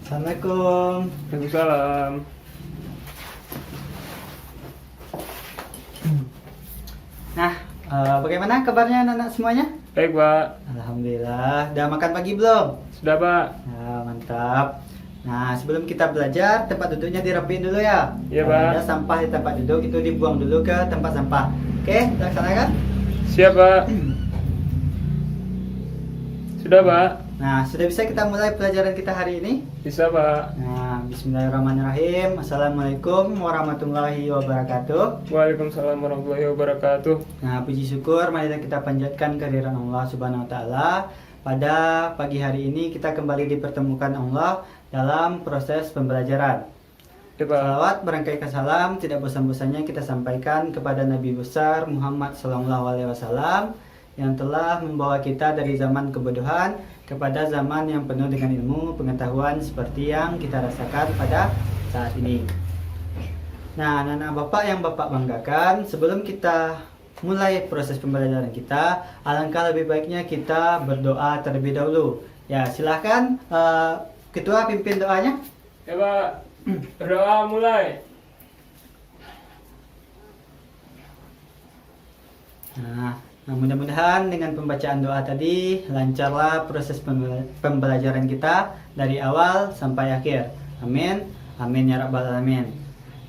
Assalamualaikum. Waalaikumsalam. Nah, bagaimana kabarnya anak-anak semuanya? Baik, Pak. Alhamdulillah. Udah makan pagi belum? Sudah, Pak. Nah, mantap. Nah, sebelum kita belajar, tempat duduknya dirapiin dulu ya. Iya, Kalau Pak. ada sampah di tempat duduk, itu dibuang dulu ke tempat sampah. Oke, laksanakan. Siap, Pak. Sudah, Pak. Nah, sudah bisa kita mulai pelajaran kita hari ini? Bisa, Pak. Nah, bismillahirrahmanirrahim. Assalamualaikum warahmatullahi wabarakatuh. Waalaikumsalam warahmatullahi wabarakatuh. Nah, puji syukur marilah kita panjatkan kehadiran Allah Subhanahu wa taala. Pada pagi hari ini kita kembali dipertemukan Allah dalam proses pembelajaran. Ya, Pak. Salawat berangkai salam tidak bosan-bosannya kita sampaikan kepada Nabi besar Muhammad SAW yang telah membawa kita dari zaman kebodohan kepada zaman yang penuh dengan ilmu pengetahuan seperti yang kita rasakan pada saat ini. Nah, anak-anak Bapak yang Bapak banggakan, sebelum kita mulai proses pembelajaran kita, alangkah lebih baiknya kita berdoa terlebih dahulu. Ya, silahkan Ketua pimpin doanya. Ya, Pak. Berdoa mulai. Nah, mudah-mudahan dengan pembacaan doa tadi lancarlah proses pembelajaran kita dari awal sampai akhir. Amin. Amin ya rabbal alamin.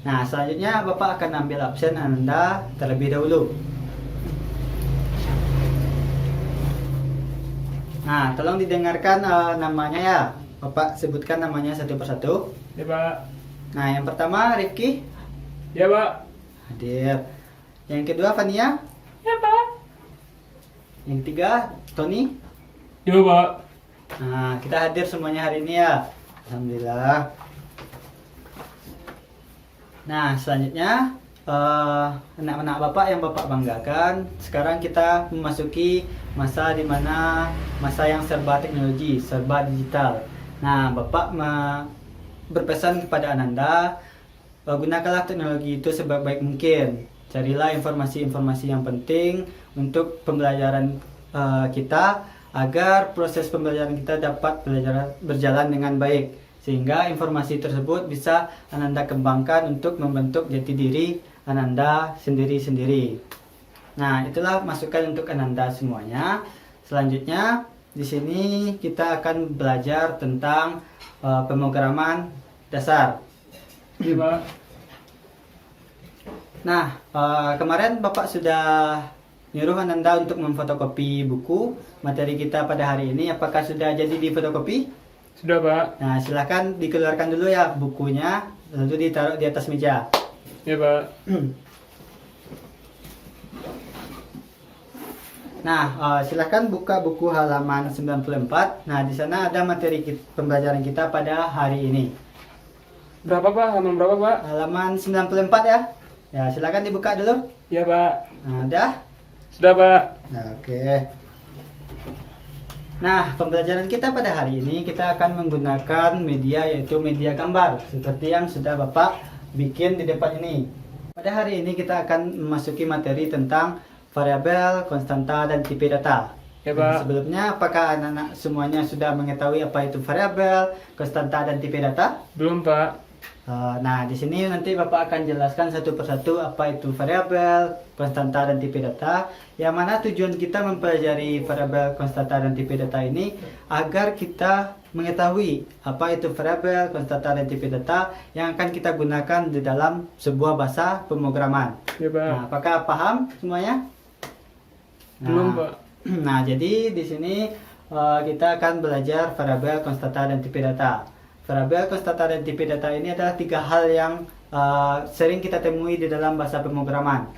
Nah, selanjutnya Bapak akan ambil absen Anda terlebih dahulu. Nah, tolong didengarkan namanya ya. Bapak sebutkan namanya satu persatu. Ya, Pak. Nah, yang pertama Rifki. Ya, Pak. Hadir. Yang kedua Fania. Ya, Pak. Yang ketiga Tony. Ya, Pak. Nah, kita hadir semuanya hari ini ya. Alhamdulillah. Nah, selanjutnya anak-anak Bapak yang Bapak banggakan, sekarang kita memasuki masa dimana masa yang serba teknologi, serba digital. Nah, Bapak berpesan kepada Ananda, gunakanlah teknologi itu sebaik-baik mungkin. Carilah informasi-informasi yang penting untuk pembelajaran kita agar proses pembelajaran kita dapat berjalan dengan baik, sehingga informasi tersebut bisa Ananda kembangkan untuk membentuk jati diri Ananda sendiri-sendiri. Nah, itulah masukan untuk Ananda semuanya. Selanjutnya di sini kita akan belajar tentang pemrograman dasar. Ya, Pak. Nah, kemarin Bapak sudah nyuruh Ananda untuk memfotokopi buku materi kita pada hari ini. Apakah sudah jadi difotokopi? Sudah, Pak. Nah, silahkan dikeluarkan dulu ya bukunya, lalu ditaruh di atas meja. Ya, Pak. Nah, silahkan buka buku halaman 94. Nah, di sana ada materi pembelajaran kita pada hari ini. Berapa, Pak? Halaman berapa, Pak? Halaman 94 ya. Ya, silahkan dibuka dulu. Ya, Pak. Nah, udah? Sudah, Pak. Nah, oke. Nah, pembelajaran kita pada hari ini kita akan menggunakan media yaitu media gambar seperti yang sudah Bapak bikin di depan ini. Pada hari ini kita akan memasuki materi tentang variabel, konstanta, dan tipe data. Ya, Nah, Pak. sebelumnya apakah anak-anak semuanya sudah mengetahui apa itu variabel, konstanta, dan tipe data? Belum, Pak. Nah, di sini nanti Bapak akan jelaskan satu persatu apa itu variabel, konstanta, dan tipe data. Yang mana tujuan kita mempelajari variabel, konstanta, dan tipe data ini agar kita mengetahui apa itu variabel, konstanta, dan tipe data yang akan kita gunakan di dalam sebuah bahasa pemrograman. Ya, Pak. Nah, apakah paham semuanya? Belum, Nah, Pak. Nah, jadi di sini kita akan belajar variabel, konstanta, dan tipe data. Variabel, konstanta, dan tipe data ini adalah tiga hal yang sering kita temui di dalam bahasa pemrograman.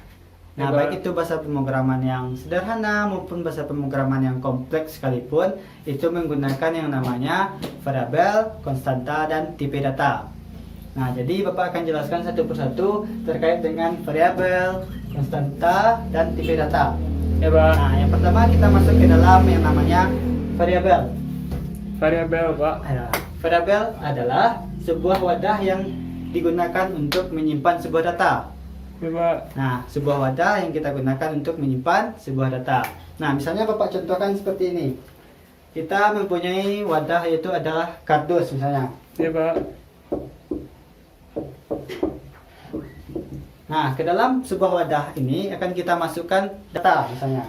Nah, Ya, Pak. baik itu bahasa pemrograman yang sederhana maupun bahasa pemrograman yang kompleks sekalipun, itu menggunakan yang namanya variabel, konstanta, dan tipe data. Nah, jadi Bapak akan jelaskan satu persatu terkait dengan variabel, konstanta, dan tipe data. Ya, Pak. Nah, yang pertama kita masuk ke dalam yang namanya variabel. Variabel, Pak. Variabel adalah sebuah wadah yang digunakan untuk menyimpan sebuah data. Ya, Pak. Nah, sebuah wadah yang kita gunakan untuk menyimpan sebuah data. Nah, misalnya Bapak contohkan seperti ini. kita mempunyai wadah yaitu adalah kardus misalnya. Ya Pak. Nah, ke dalam sebuah wadah ini akan kita masukkan data misalnya.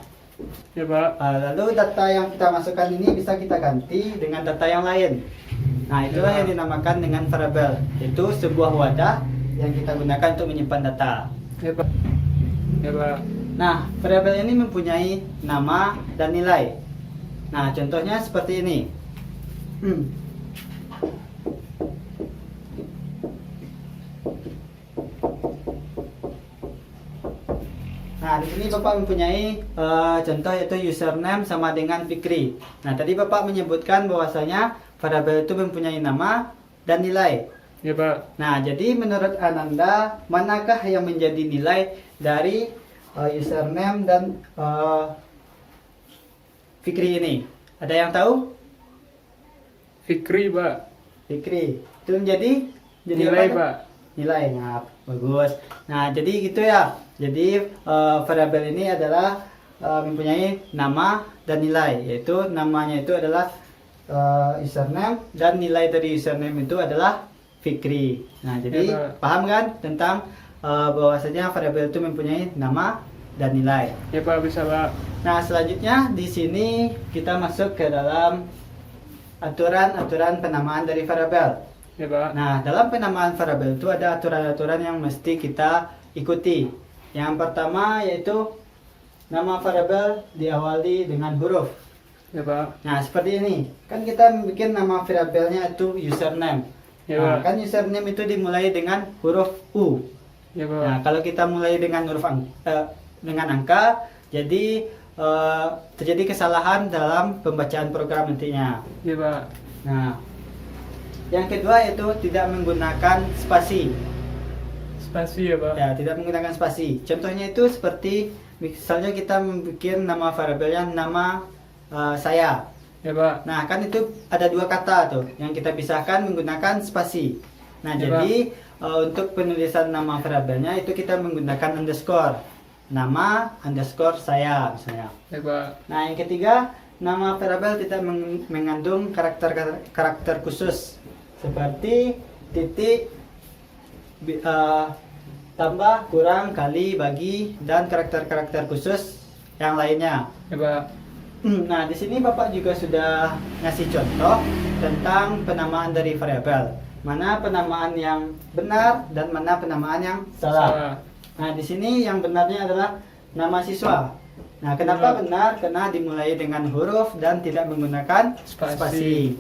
Ya Pak. Lalu data yang kita masukkan ini bisa kita ganti dengan data yang lain. Nah, itulah Ya. yang dinamakan dengan variabel. Itu sebuah wadah yang kita gunakan untuk menyimpan data. Ya Pak. Ya Pak. Nah, variabel ini mempunyai nama dan nilai. Nah, contohnya seperti ini. Nah, di sini Bapak mempunyai contoh yaitu username sama dengan Fikri. Nah, tadi Bapak menyebutkan bahwasanya variabel itu mempunyai nama dan nilai. Ya Pak. Nah, jadi menurut Ananda, manakah yang menjadi nilai dari username dan Fikri ini? Ada yang tahu? Fikri Pak. Fikri. Itu menjadi Nilai apa? Pak. Nilai. Nah, bagus. Nah, jadi gitu ya. Jadi variabel ini adalah mempunyai nama dan nilai, yaitu namanya itu adalah username dan nilai dari username itu adalah Fikri. Nah, jadi Ya, Pak. paham kan tentang bahwasanya variabel itu mempunyai nama dan nilai. Ya Pak, bisa Pak. Nah, selanjutnya di sini kita masuk ke dalam aturan-aturan penamaan dari variabel. Ya Pak. Nah, dalam penamaan variabel itu ada aturan-aturan yang mesti kita ikuti. Yang pertama yaitu nama variabel diawali dengan huruf. Ya Pak. Nah, seperti ini. Kan kita bikin nama variabelnya itu username. Ya Nah, Pak. kan username itu dimulai dengan huruf U. Ya Pak. Nah, kalau kita mulai dengan dengan angka, jadi terjadi kesalahan dalam pembacaan program nantinya. Ya Pak. Nah, yang kedua yaitu tidak menggunakan spasi. Spasi ya Pak. Ya, tidak menggunakan spasi. Contohnya itu seperti misalnya kita membuat nama variabelnya nama saya. Ya Pak. Nah, kan itu ada dua kata tuh yang kita pisahkan menggunakan spasi. Nah, Ya, jadi untuk penulisan nama variabelnya itu kita menggunakan underscore. Nama underscore saya misalnya. Ya Pak. Nah, yang ketiga, nama variabel tidak mengandung karakter khusus seperti titik, tambah, kurang, kali, bagi, dan karakter-karakter khusus yang lainnya. Ya Pak. Nah, di sini Bapak juga sudah ngasih contoh tentang penamaan dari variabel. Mana penamaan yang benar dan mana penamaan yang salah. Nah, di sini yang benarnya adalah nama siswa. Nah, kenapa benar? Karena dimulai dengan huruf dan tidak menggunakan spasi.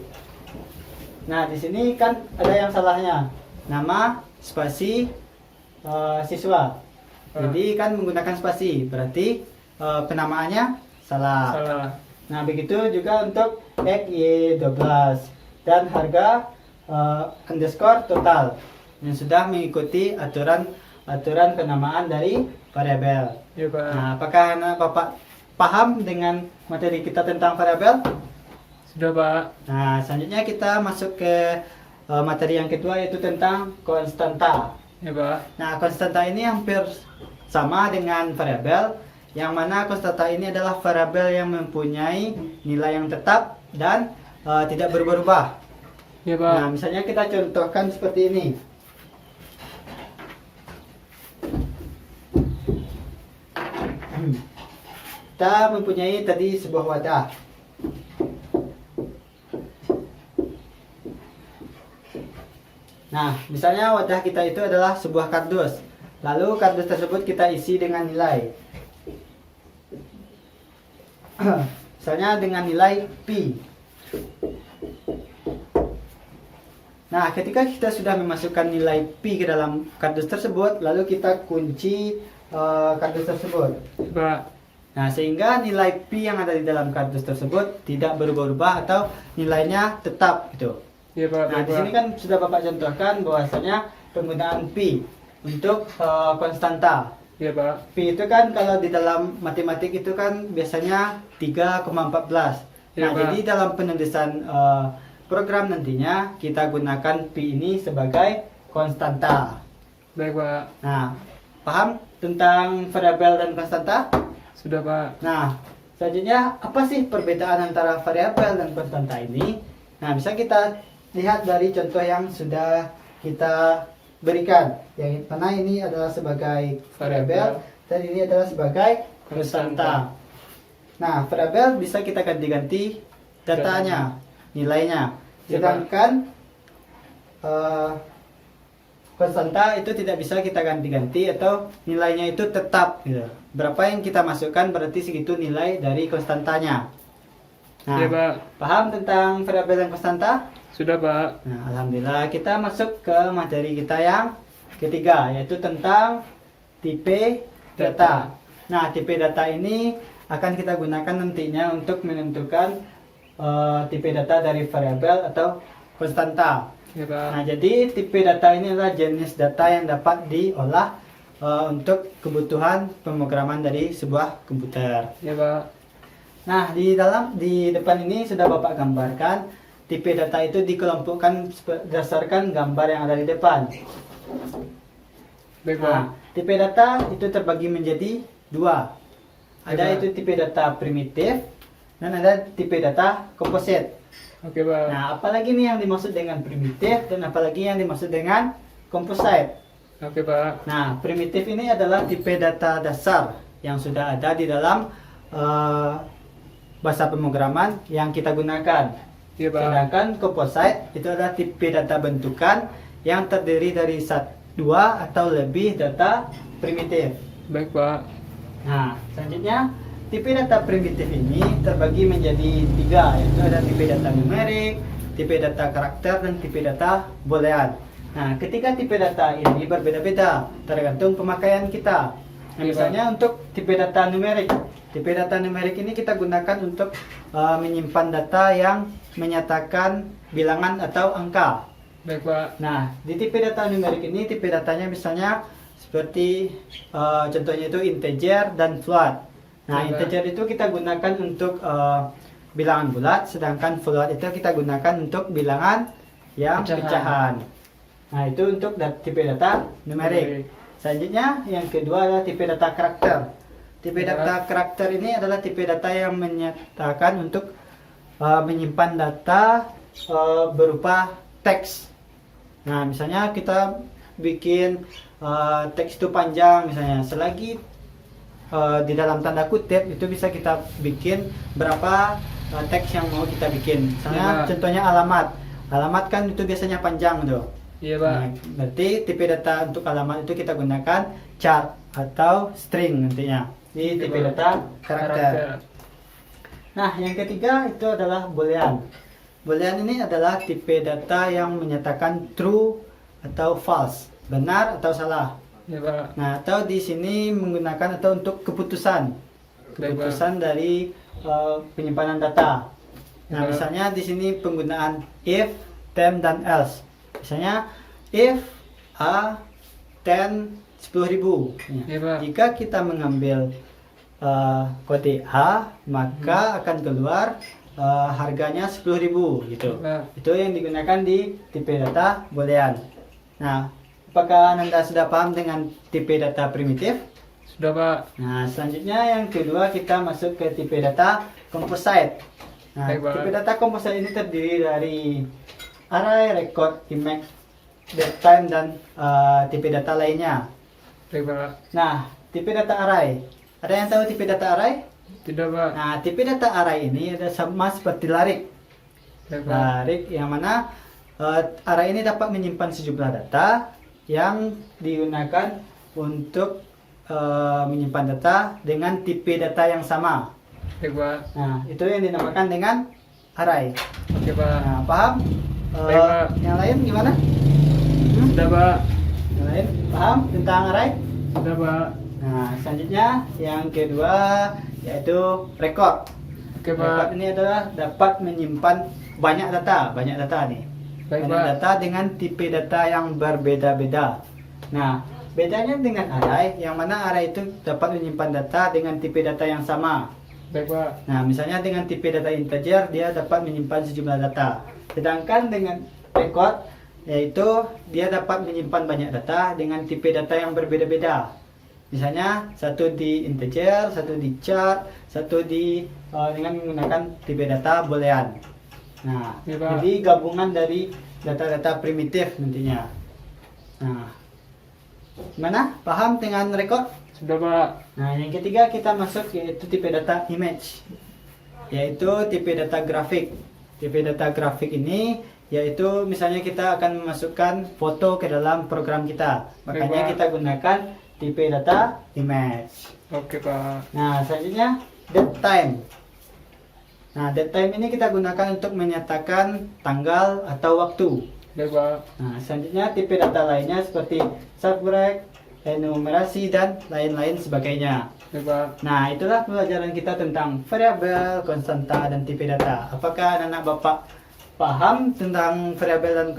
Nah, di sini kan ada yang salahnya. Nama, spasi, siswa. Jadi kan menggunakan spasi, berarti penamaannya salah. Salah. Nah, begitu juga untuk XY12 dan harga underscore total yang sudah mengikuti aturan penamaan dari variabel. Ya Pak. Nah, apakah Bapak paham dengan materi kita tentang variabel? Sudah Pak. Nah, selanjutnya kita masuk ke materi yang kedua yaitu tentang konstanta. Ya Pak. Nah, konstanta ini hampir sama dengan variabel, yang mana konstanta ini adalah variabel yang mempunyai nilai yang tetap dan tidak berubah-ubah. Ya Pak. Nah, misalnya kita contohkan seperti ini. Kita mempunyai tadi sebuah wadah. Nah, misalnya wadah kita itu adalah sebuah kardus. Lalu kardus tersebut kita isi dengan nilai. Misalnya dengan nilai pi. Nah, ketika kita sudah memasukkan nilai pi ke dalam kardus tersebut, lalu kita kunci kardus tersebut. Ya Pak. Nah, sehingga nilai pi yang ada di dalam kardus tersebut tidak berubah-ubah atau nilainya tetap gitu. Ya Pak. Nah, di sini kan sudah Bapak contohkan bahwasanya penggunaan pi untuk konstanta. Ya Pak. Pi itu kan kalau di dalam matematik itu kan biasanya 3,14. Ya, Nah, Pak. jadi dalam penulisan program nantinya kita gunakan pi ini sebagai konstanta. Baik Pak. Nah, paham tentang variabel dan konstanta? Sudah Pak. Nah, Selanjutnya, apa sih perbedaan antara variabel dan konstanta ini? Nah, bisa kita lihat dari contoh yang sudah kita berikan. Yang mana ini adalah sebagai variabel dan ini adalah sebagai konstanta. Nah, variabel bisa kita ganti-ganti datanya, nilainya. Sedangkan konstanta itu tidak bisa kita ganti-ganti atau nilainya itu tetap gitu. Berapa yang kita masukkan berarti segitu nilai dari konstantanya. Nah, Iya, Pak. paham tentang variabel dan konstanta? Sudah, Pak. Nah, alhamdulillah kita masuk ke materi kita yang ketiga, yaitu tentang tipe data. Nah, tipe data ini akan kita gunakan nantinya untuk menentukan tipe data dari variabel atau konstanta. Iya, Pak. Nah, jadi tipe data ini adalah jenis data yang dapat diolah untuk kebutuhan pemrograman dari sebuah komputer. Iya, Pak. Nah, di depan ini sudah Bapak gambarkan tipe data itu dikelompokkan berdasarkan gambar yang ada di depan. Baik, Pak. Nah, tipe data itu terbagi menjadi dua. Ada Pak. itu tipe data primitif dan ada tipe data komposit. Oke, Pak. Nah, apalagi nih yang dimaksud dengan primitif dan apalagi yang dimaksud dengan composite. Oke, Pak. Nah, primitif ini adalah tipe data dasar yang sudah ada di dalam bahasa pemrograman yang kita gunakan. Iya, Pak. Sedangkan composite itu adalah tipe data bentukan yang terdiri dari dua atau lebih data primitif. Baik, Pak. Nah, selanjutnya tipe data primitif ini terbagi menjadi tiga, yaitu ada tipe data numerik, tipe data karakter, dan tipe data boolean. Nah, ketika tipe data ini berbeda-beda tergantung pemakaian kita. Nah, misalnya untuk tipe data numerik. Tipe data numerik ini kita gunakan untuk menyimpan data yang menyatakan bilangan atau angka. Baik, Pak. Nah, di tipe data numerik ini tipe datanya misalnya seperti contohnya itu integer dan float. Nah, Baik, integer itu kita gunakan untuk bilangan bulat, sedangkan float itu kita gunakan untuk bilangan yang pecahan. Nah, itu untuk tipe data numerik. Selanjutnya yang kedua adalah tipe data karakter. Tipe data karakter ini adalah tipe data yang menyatakan untuk menyimpan data berupa teks. Nah, misalnya kita bikin teks itu panjang misalnya, selagi di dalam tanda kutip itu bisa kita bikin berapa teks yang mau kita bikin. Misalnya contohnya alamat. Alamat kan itu biasanya panjang tuh. Iya, Pak. Nah, berarti tipe data untuk alamat itu kita gunakan char atau string nantinya di tipe data karakter. Nah, yang ketiga itu adalah boolean. Boolean ini adalah tipe data yang menyatakan true atau false, benar atau salah. Iya, Pak. Nah, atau di sini menggunakan atau untuk keputusan dari penyimpanan data. Nah, misalnya di sini penggunaan if, then, dan else. Misalnya if a 10 10.000. Iya, Pak. Jika kita mengambil kode A, maka akan keluar harganya 10.000 gitu. Itu yang digunakan di tipe data boolean. Nah, apakah Anda sudah paham dengan tipe data primitif? Sudah, Pak. Nah, selanjutnya yang kedua kita masuk ke tipe data composite. Nah, Baik, Pak. tipe data composite ini terdiri dari array, record, image, datetime, dan tipe data lainnya. Baik, Pak. Nah, tipe data array. Ada yang tahu tipe data array? Tidak, Pak. Nah, tipe data array ini ada sama seperti larik. Baik, Pak. Larik yang mana array ini dapat menyimpan sejumlah data yang digunakan untuk menyimpan data dengan tipe data yang sama. Baik, Pak. Nah, itu yang dinamakan dengan array. Oke, Pak. Nah, paham? Baik, Pak. Yang lain gimana? Sudah, Pak. Yang lain paham tentang array? Sudah, Pak. Nah, selanjutnya yang kedua yaitu record. Oke, Record Pak. ini adalah dapat menyimpan banyak data nih. Baik, Banyak Pak. data dengan tipe data yang berbeda-beda. Nah, bedanya dengan array, yang mana array itu dapat menyimpan data dengan tipe data yang sama. Baik, Pak. Nah, misalnya dengan tipe data integer, dia dapat menyimpan sejumlah data. Sedangkan dengan record, yaitu dia dapat menyimpan banyak data dengan tipe data yang berbeda-beda. Misalnya satu di integer, satu di char, satu di dengan menggunakan tipe data boolean. Nah, Ya, Pak. jadi gabungan dari data-data primitif nantinya. Nah, gimana? Paham dengan record? Sudah Pak. Nah, yang ketiga kita masuk yaitu tipe data image, yaitu tipe data grafik. Tipe data grafik ini yaitu misalnya kita akan memasukkan foto ke dalam program kita, makanya Pak. kita gunakan tipe data image. Oke Pak. Nah, selanjutnya date time. Nah, date time ini kita gunakan untuk menyatakan tanggal atau waktu. Baik Pak. Nah, selanjutnya tipe data lainnya seperti subtract, enumerasi, dan lain-lain sebagainya. Baik Pak. Nah, itulah pelajaran kita tentang variabel, konstanta, dan tipe data. Apakah anak-anak Bapak paham tentang variabel dan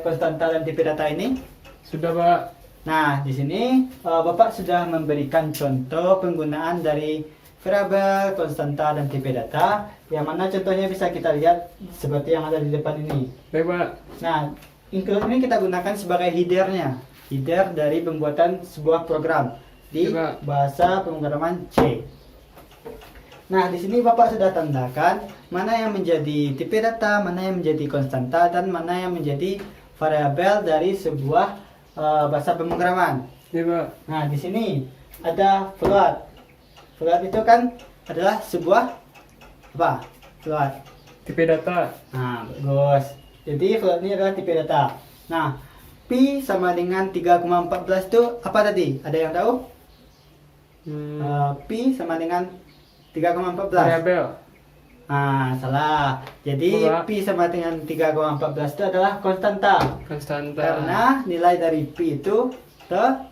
konstanta dan tipe data ini? Sudah Pak. Nah, di sini Bapak sudah memberikan contoh penggunaan dari variabel, konstanta, dan tipe data, yang mana contohnya bisa kita lihat seperti yang ada di depan ini. Baik Pak. Nah, include ini kita gunakan sebagai header-nya, header dari pembuatan sebuah program di Coba. bahasa pemrograman C. Nah, di sini Bapak sudah tandakan mana yang menjadi tipe data, mana yang menjadi konstanta, dan mana yang menjadi variabel dari sebuah bahasa pemrograman. Ya Pak. Nah, di sini ada float. Float itu kan adalah sebuah apa? Float. Tipe data. Nah, bagus. Jadi float ini adalah tipe data. Nah, pi sama dengan 3,14 itu apa tadi? Ada yang tahu? Pi sama dengan 3,14. Variabel. Nah, salah. Jadi Coba. pi sama dengan 3,14 itu adalah konstanta. Konstanta. Karena nilai dari pi itu tetap.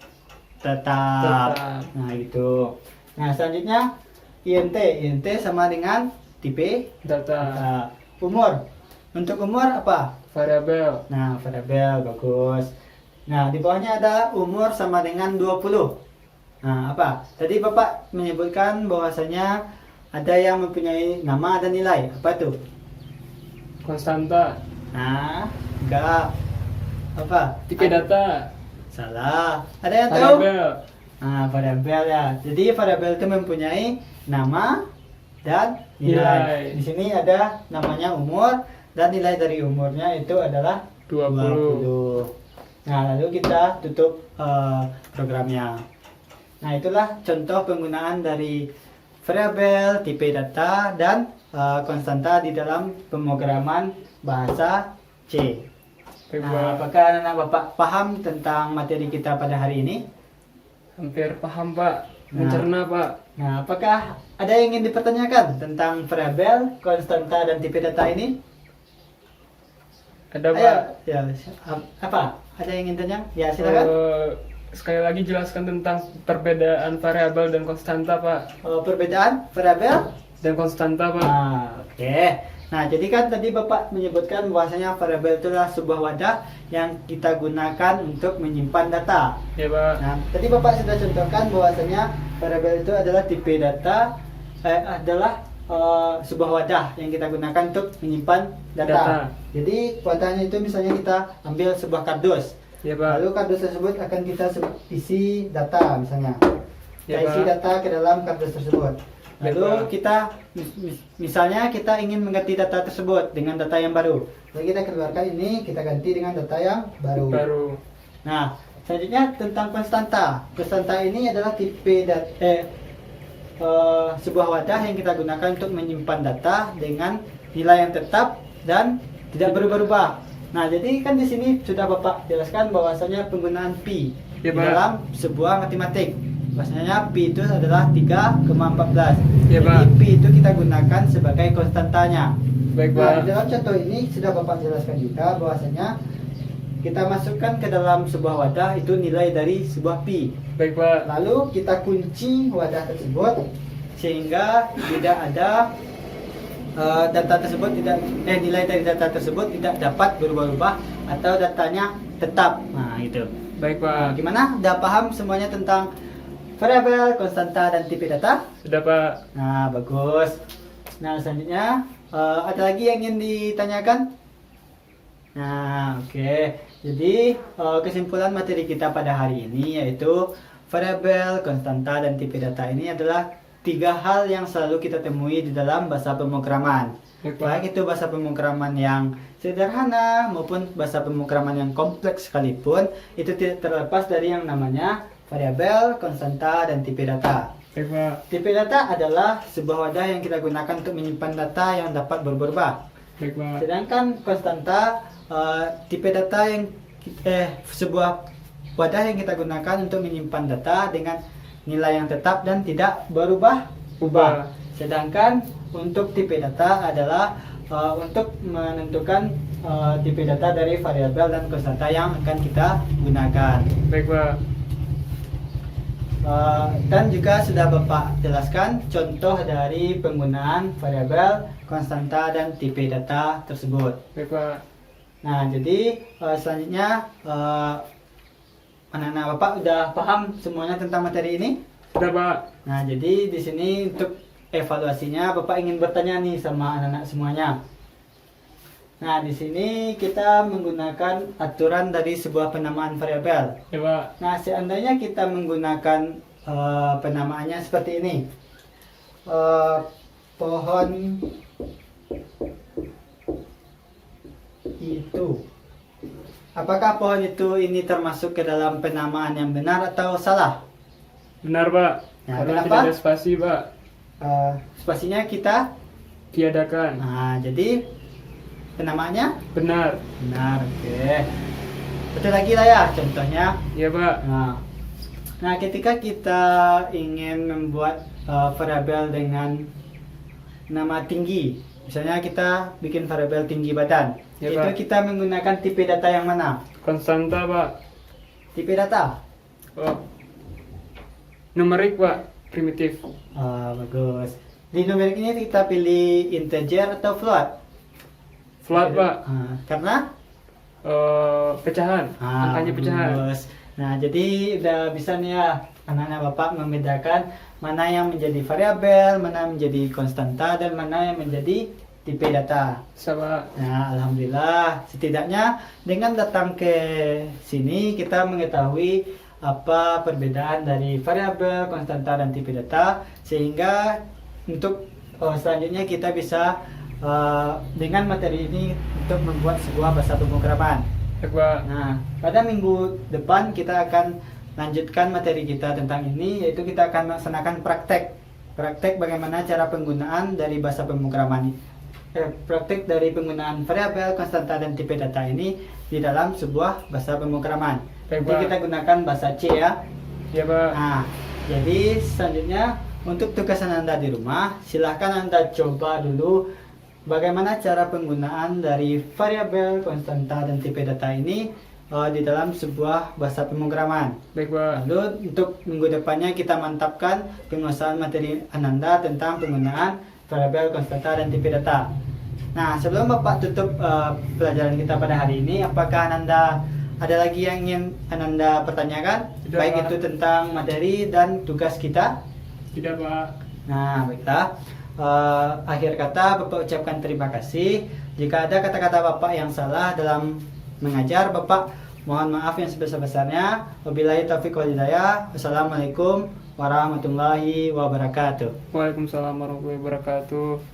Tetap. Nah, gitu. Nah, selanjutnya int. Int sama dengan tipe Data. data. Umur. Untuk umur apa? Variabel. Nah, variabel, bagus. Nah, di bawahnya ada umur sama dengan 20. Nah, apa? Tadi Bapak menyebutkan bahwasanya ada yang mempunyai nama dan nilai. Apa tuh? Konstanta. Nah, enggak. Apa? Tipe data. Salah. Ada yang tahu? Variabel. Nah, variabel ya. Jadi variabel itu mempunyai nama dan nilai. Nilai. Di sini ada namanya umur dan nilai dari umurnya itu adalah 20. Nah, lalu kita tutup programnya. Nah, itulah contoh penggunaan dari variabel, tipe data, dan konstanta di dalam pemrograman bahasa C. Baik Nah, Pak. apakah anak Bapak paham tentang materi kita pada hari ini? Hampir paham Pak. Mencerna Pak. Nah, apakah ada yang ingin dipertanyakan tentang variabel, konstanta, dan tipe data ini? Ada Ayo, Pak. ya, apa? Ada yang ingin tanya? Ya, silakan. Sekali lagi jelaskan tentang perbedaan variabel dan konstanta Pak. Perbedaan variabel? Dan konstanta Pak. Nah, oke. Nah, jadi kan tadi Bapak menyebutkan bahwasanya variabel itu adalah sebuah wadah yang kita gunakan untuk menyimpan data. Ya Pak. Nah, tadi Bapak sudah contohkan bahwasanya variabel itu adalah tipe data, adalah sebuah wadah yang kita gunakan untuk menyimpan data. Data. Jadi wadahnya itu misalnya kita ambil sebuah kardus. Ya Pak. Lalu kardus tersebut akan kita isi data misalnya. Kita Ya, isi Pak. data ke dalam kardus tersebut. Ya, Lalu Pak. kita misalnya kita ingin mengganti data tersebut dengan data yang baru. Lalu kita keluarkan ini, kita ganti dengan data yang baru. Baru. Nah, selanjutnya tentang konstanta. Konstanta ini adalah tipe sebuah wadah yang kita gunakan untuk menyimpan data dengan nilai yang tetap dan tidak berubah-ubah. Nah, jadi kan di sini sudah Bapak jelaskan bahwasanya penggunaan pi Ya, di Pak. dalam sebuah matematik. Bahwasanya pi itu adalah 3,14. Ya, Jadi Pak. pi itu kita gunakan sebagai konstantanya. Baik Nah, Pak. di dalam contoh ini sudah Bapak jelaskan juga bahwasanya kita masukkan ke dalam sebuah wadah itu nilai dari sebuah pi. Baik Pak. Lalu kita kunci wadah tersebut sehingga tidak ada data tersebut nilai dari data tersebut tidak dapat berubah-ubah atau datanya tetap. Nah, itu. Baik Nah, Pak. gimana? Udah paham semuanya tentang variabel, konstanta, dan tipe data? Sudah Pak. Nah, bagus. Nah, selanjutnya ada lagi yang ingin ditanyakan? Nah, oke. Jadi kesimpulan materi kita pada hari ini yaitu variabel, konstanta, dan tipe data ini adalah tiga hal yang selalu kita temui di dalam bahasa pemrograman. Baik, Pak. Baik itu bahasa pemrograman yang sederhana maupun bahasa pemrograman yang kompleks sekalipun, itu tidak terlepas dari yang namanya variabel, konstanta, dan tipe data. Baik, Pak. Tipe data adalah sebuah wadah yang kita gunakan untuk menyimpan data yang dapat berubah. Baik, Pak. Sedangkan konstanta tipe data yang sebuah wadah yang kita gunakan untuk menyimpan data dengan nilai yang tetap dan tidak berubah-ubah. Sedangkan untuk tipe data adalah untuk menentukan tipe data dari variabel dan konstanta yang akan kita gunakan. Baik, Pak. Dan juga sudah Bapak jelaskan contoh dari penggunaan variabel, konstanta, dan tipe data tersebut. Baik, Pak. Nah, jadi selanjutnya anak-anak Bapak udah paham semuanya tentang materi ini? Sudah, Pak. Nah, jadi di sini untuk evaluasinya Bapak ingin bertanya nih sama anak-anak semuanya. Nah, di sini kita menggunakan aturan dari sebuah penamaan variabel. Ya, Pak. Nah, seandainya kita menggunakan penamaannya seperti ini. Pohon itu. Apakah pohon itu ini termasuk ke dalam penamaan yang benar atau salah? Benar, Pak. Ya, Karena kenapa? tidak ada spasi, Pak. Spasinya kita. Tiadakan. Nah, jadi penamaannya Benar. benar. Oke. Betul lagi lah ya contohnya. Ya, Pak. Nah, ketika kita ingin membuat variabel dengan nama tinggi, misalnya kita bikin variabel tinggi badan, Ya, itu Pak. kita menggunakan tipe data yang mana? Konstanta, Pak. Tipe data. Oh. Numerik, Pak. Primitif. Bagus. Di numerik ini kita pilih integer atau float? Float, Pak. Karena Pecahan. Angkanya pecahan. bagus. Nah, jadi udah bisa nih ya anak-anak Bapak membedakan mana yang menjadi variabel, mana yang menjadi konstanta, dan mana yang menjadi tipe data. Sama. Nah, alhamdulillah setidaknya dengan datang ke sini kita mengetahui apa perbedaan dari variabel, konstanta, dan tipe data, sehingga untuk selanjutnya kita bisa dengan materi ini untuk membuat sebuah bahasa pemrograman. Ya, Pak. Nah, pada minggu depan kita akan lanjutkan materi kita tentang ini, yaitu kita akan melaksanakan praktek bagaimana cara penggunaan dari bahasa pemrograman praktek dari penggunaan variabel, konstanta, dan tipe data ini di dalam sebuah bahasa pemrograman. Baik, Nanti Pak. kita gunakan bahasa C ya. Ya, Pak. Nah, jadi selanjutnya untuk tugasan Anda di rumah, silahkan Anda coba dulu bagaimana cara penggunaan dari variabel, konstanta, dan tipe data ini di dalam sebuah bahasa pemrograman. Baik, Pak. Lalu untuk minggu depannya kita mantapkan penguasaan materi Ananda tentang penggunaan variabel, konstanta, dan tipe data. Nah, sebelum Bapak tutup pelajaran kita pada hari ini, apakah Ananda ada lagi yang ingin Ananda pertanyakan? Tidak, Baik Pak. itu tentang materi dan tugas kita. Tidak, Pak. Nah, baiklah. Akhir kata Bapak ucapkan terima kasih. Jika ada kata-kata Bapak yang salah dalam mengajar, Bapak mohon maaf yang sebesar-besarnya. Wabillahi taufiq wal hidayah. Wassalamualaikum warahmatullahi wabarakatuh. Waalaikumsalam warahmatullahi wabarakatuh.